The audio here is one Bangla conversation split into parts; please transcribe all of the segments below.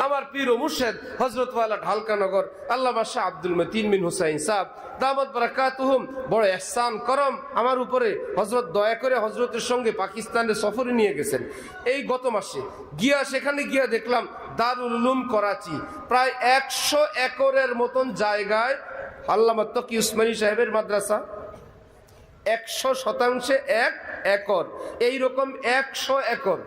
আমার পীর ও মুর্শিদ হযরত ওয়ালা ঢালকানগর আল্লামা শাহ আব্দুল মতিন বিন হুসাইন সাহেব দামাত বারাকাতুহুম বড় ইহসান করম আমার উপরে হযরত দয়া করে হযরতের সঙ্গে পাকিস্তানে সফরে নিয়ে গেছেন এই গত মাসে। সেখানে গিয়া দেখলাম দারুল উলুম করাচি প্রায় 100 একরের মতন জায়গায় আল্লামা তকি উসমানী সাহেবের মাদ্রাসা, 100% 1 একর, এইরকম 100 একর।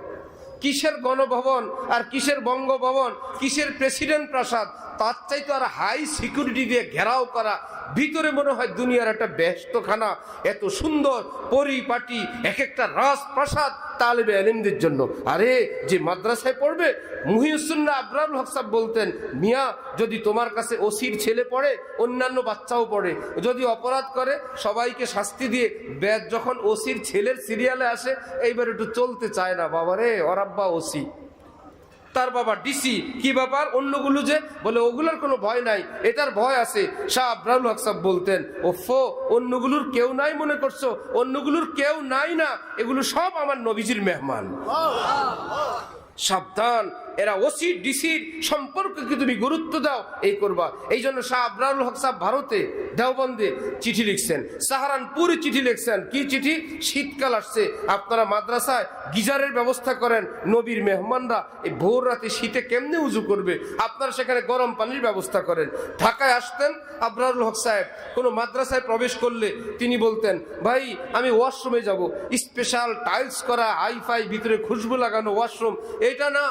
কিসের গণভবন আর কিসের বঙ্গভবন, কিসের প্রেসিডেন্ট প্রাসাদ, তার চাইতে আর হাই সিকিউরিটি দিয়ে ঘেরাও করা, ভিতরে মনে হয় দুনিয়ার একটা ব্যস্তখানা, এত সুন্দর পরিপাটি, এক একটা রাজপ্রাসাদ তালেবে ইলমদের জন্য। আরে যে মাদ্রাসায় পড়বে, মুহিউসুন্নাহ আবরারুল হক সাহেব বলতেন, মিয়া যদি তোমার কাছে ওসির ছেলে পড়ে, অন্যান্য বাচ্চাও পড়ে, যদি অপরাধ করে সবাইকে শাস্তি দিয়ে বেদ যখন ওসির ছেলের সিরিয়ালে আসে এইবার একটু চলতে চায় না, বাবারে ওর আব্বা ওসি, তার বাবা ডিসি, কি ব্যাপার অন্যগুলো যে বলে ওগুলোর কোনো ভয় নাই, এটার ভয় আছে। শাহ আবরারুল হক সাহেব বলতেন, ওফো অন্যগুলোর কেউ নাই মনে করছো, অন্যগুলোর কেউ নাই না, এগুলো সব আমার নবীজির মেহমান। সাবধান, এরা ওসি ডিসির সম্পর্ককে তুমি গুরুত্ব দাও, এই করবা। এই জন্য শাহ আবরারুল হক সাহেব ভারতে দেওবন্দে চিঠি লিখছেন, সাহারানপুরে চিঠি লিখছেন। কি চিঠি? শীতকাল আসছে, আপনারা মাদ্রাসায় গিজারের ব্যবস্থা করেন, নবীর মেহমানরা এই ভোর রাতে শীতে কেমনে উজু করবে, আপনারা সেখানে গরম পানির ব্যবস্থা করেন। ঢাকায় আসতেন আবরারুল হক সাহেব, কোনো মাদ্রাসায় প্রবেশ করলে তিনি বলতেন, ভাই আমি ওয়াশরুমে যাব, স্পেশাল টাইলস করা হাইফাই ভিতরে খুশবু লাগানো ওয়াশরুম, এটা না,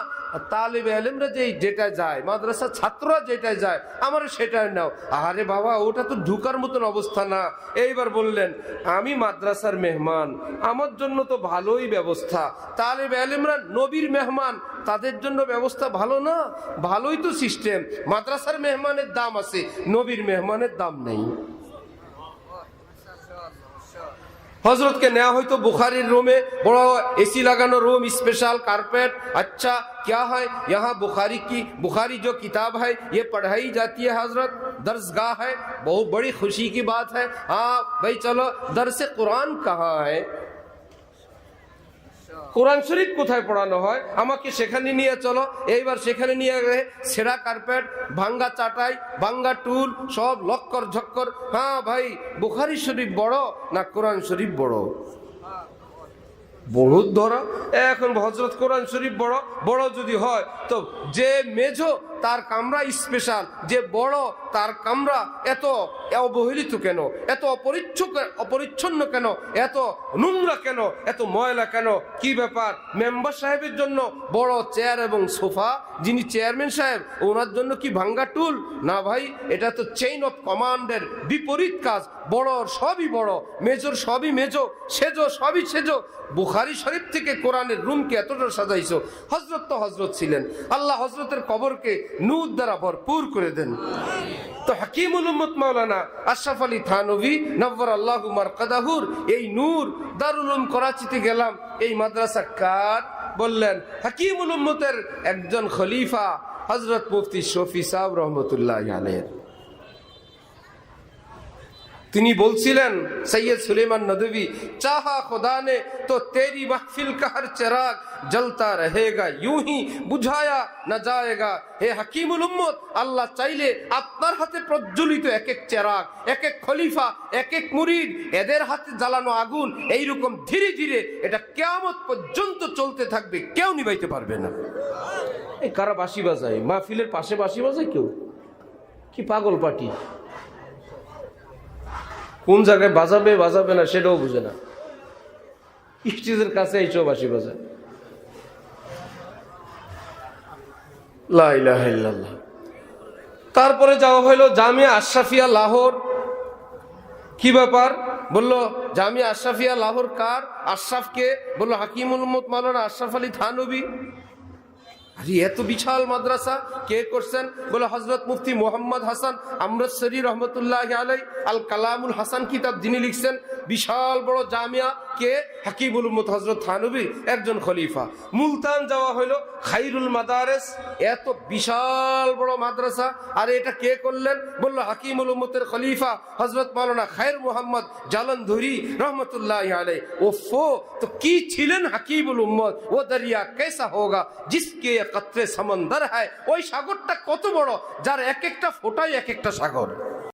তালেবে ইলমরা যেটা যায়, মাদ্রাসা ছাত্ররা যেটাই যায়, আমার সেটাই নাও। আরে বাবা ওটা তো ঢুকার মতন অবস্থা না। এইবার বললেন, আমি মাদ্রাসার মেহমান, আমার জন্য তো ভালোই ব্যবস্থা, তালেবে ইলমরা নবীর মেহমান, তাদের জন্য ব্যবস্থা ভালো না? ভালোই তো সিস্টেম। মাদ্রাসার মেহমানের দাম আছে, নবীর মেহমানের দাম নেই। হজরতকে নেওয়া হয়তো বুখারির রুমে, বড় এসি লাগানো রুম, স্पेशल कारपेट। अच्छा क्या है यहाँ बुखारी जो किताब है ये पढ़ाई जाती है हजरत, दर्सगाह है, बहुत बड़ी खुशी की बात है। हाँ भाई चलो, दरसे कुरान कहाँ है, কোরআন শরীফ কোথায় পড়ানো হয়, আমাকে সেখানে নিয়ে চলো। এইবার সেখানে নিয়ে গেলে ছেঁড়া কার্পেট, ভাঙ্গা চাটাই, ভাঙ্গা টুল, সব লক্কর ঝক্কর। হ্যাঁ ভাই, বুখারী শরীফ বড় না কোরআন শরীফ বড়? বহুত ধরা। এখন হযরত কোরআন শরীফ বড়, বড় যদি হয় তো যে মেজো তার কামরা স্পেশাল, যে বড় তার কামরা এত অবহেলিত কেন, এত অপরিচ্ছন্ন কেন, এত নোংরা কেন, এত ময়লা কেন, কি ব্যাপার? মেম্বার সাহেবের জন্য বড় চেয়ার এবং সোফা, যিনি চেয়ারম্যান সাহেব ওনার জন্য কি ভাঙ্গা টুল? না ভাই, এটা তো চেইন অফ কমান্ডের বিপরীত কাজ। বড় সবই বড়, মেজর সবই মেজো, সেজো সবই সেজো। বুখারী শরীফ থেকে কোরআনের রুমকে এতটা সাজাইছো। হযরত তো হযরত ছিলেন, আল্লাহ হযরতের কবরকে নূর দ্বারা ভরপুর করে দেন। তো হাকিমুল উম্মত মাওলানা আশরাফ আলী থানভী নওয়ারাল্লাহু মারকাদাহুর এই নূর দারুল উলুম করাচিতে গেলাম। এই মাদ্রাসা কার? বললেন হাকিমুল উম্মতের একজন খলিফা হযরত মুফতি শফি সাহেব রহমতুল্লাহি আলাইহি। তিনি বলছিলেন, সৈয়দ সুলেমান নদভী, চাহা खुदा ने तो तेरी महफिल का हर चिराग जलता रहेगा, यूं ही बुझाया न जाएगा। হে হাকিমুল উম্মত, আল্লাহ চাইলে আপনার হাতে প্রজ্বলিত এক এক চিরাগ, এক এক খলিফা, এক এক মুরিদ, এদের হাতে জ্বালানো আগুন এইরকম ধীরে ধীরে এটা কিয়ামত পর্যন্ত চলতে থাকবে, কেউ নিভাইতে পারবে না। এই কারা বাঁশি বাজায়? মাহফিলের পাশে বাঁশি বাজায় কেউ? কি পাগল পার্টি, কোন জায়গায় বাজাবে বাজাবে না সেটাও বুঝে না, স্টেজের কাছে এইসব বাঁশি বাজায়। লা ইলাহা ইল্লাল্লাহ। তারপরে যাওয়া হলো জামিয়া আশরাফিয়া লাহোর। কি ব্যাপার? বললো জামিয়া আশরাফিয়া লাহোর কার? আশরাফকে বললো হাকিমুল উম্মত মাওলানা আশরাফ আলী থানভী। আরে এত বিশাল মাদ্রাসা কে করছেন? বলে হযরত মুফতি মুহাম্মদ হাসান আমৃতসরী রহমতুল্লাহি আলাইহি। আল কালামুল হাসান কিতাব যিনি লিখছেন, বিশাল বড় জামিয়া, কে? হাকিমুল উম্মত হযরত থানভী, একজন খলিফা। মুলতান যাওয়া হলো, খাইরুল মাদারেস, এত বিশাল বড় মাদ্রাসা, আর এটা কে করলেন? বলল হাকিমুল উম্মতের খলিফা হযরত মাওলানা খায়র মোহাম্মদ জালন্ধরি রহমতুল্লাহি আলাইহি। ওফো, তো কি ছিলেন হাকিমুল উম্মত! ও দরিয়া कैसा होगा जिसके कतरे समंदर है, ওই সাগরটা কত বড়, যার এক একটা ফোঁটাই এক একটা সাগর।